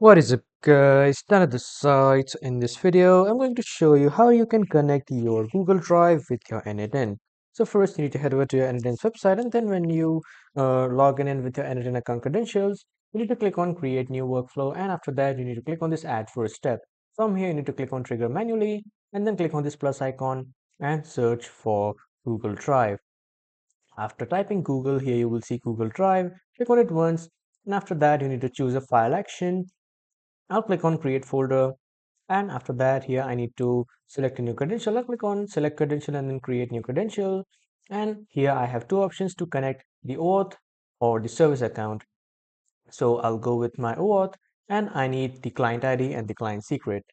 What is up, guys? None of the sites. In this video, I'm going to show you how you can connect your Google Drive with your n8n. So first, you need to head over to your n8n's website, and then when you log in with your n8n account credentials, you need to click on Create New Workflow, and after that, you need to click on this Add First Step. From here, you need to click on Trigger manually, and then click on this plus icon and search for Google Drive. After typing Google, here you will see Google Drive. Click on it once, and after that, you need to choose a file action. I'll click on create folder, and after that here I need to select a new credential. I'll click on select credential and then create new credential, and here I have two options to connect the OAuth or the service account. So I'll go with my OAuth, and I need the client ID and the client secret.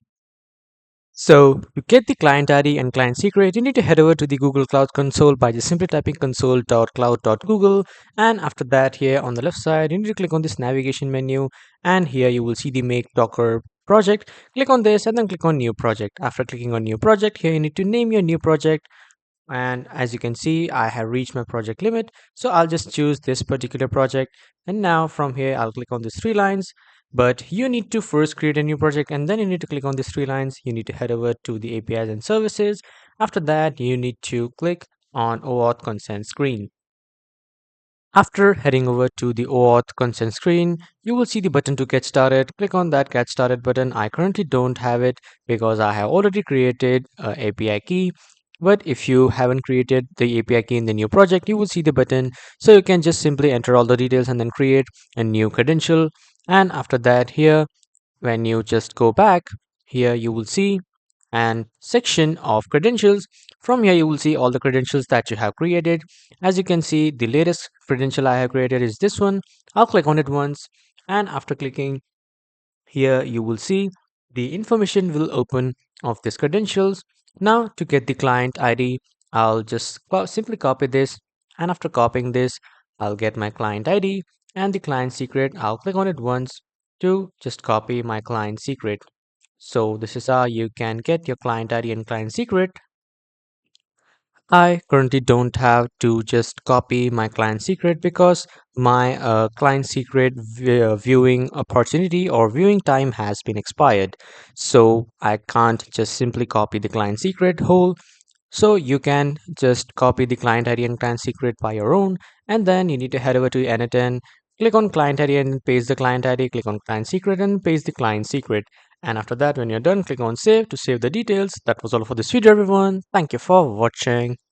So to get the client ID and client secret, you need to head over to the Google Cloud Console by just simply typing console.cloud.google, and after that here on the left side, you need to click on this navigation menu, and here you will see the make Docker project. Click on this and then click on new project. After clicking on new project, here you need to name your new project, and as you can see I have reached my project limit, so I'll just choose this particular project, and now from here I'll click on these three lines. But you need to first create a new project, and then you need to click on these three lines. You need to head over to the APIs and services. After that you need to click on OAuth consent screen. After heading over to the OAuth consent screen, you will see the button to get started. Click on that get started button. I currently don't have it because I have already created a API key. But if you haven't created the API key in the new project, you will see the button. So you can just simply enter all the details and then create a new credential. And after that here, when you just go back, here you will see and section of credentials. From here you will see all the credentials that you have created. As you can see, the latest credential I have created is this one. I'll click on it once, and after clicking here you will see the information will open of these credentials. Now to get the client ID, I'll just simply copy this, and after copying this I'll get my client ID and the client secret. I'll click on it once to just copy my client secret. So this is how you can get your client ID and client secret. I currently don't have to just copy my client secret because my client secret viewing opportunity or viewing time has been expired. So I can't just simply copy the client secret whole. So you can just copy the client ID and client secret by your own, and then you need to head over to n8n, click on client ID and paste the client ID, click on client secret and paste the client secret. And after that, when you're done, click on save to save the details. That was all for this video, everyone. Thank you for watching.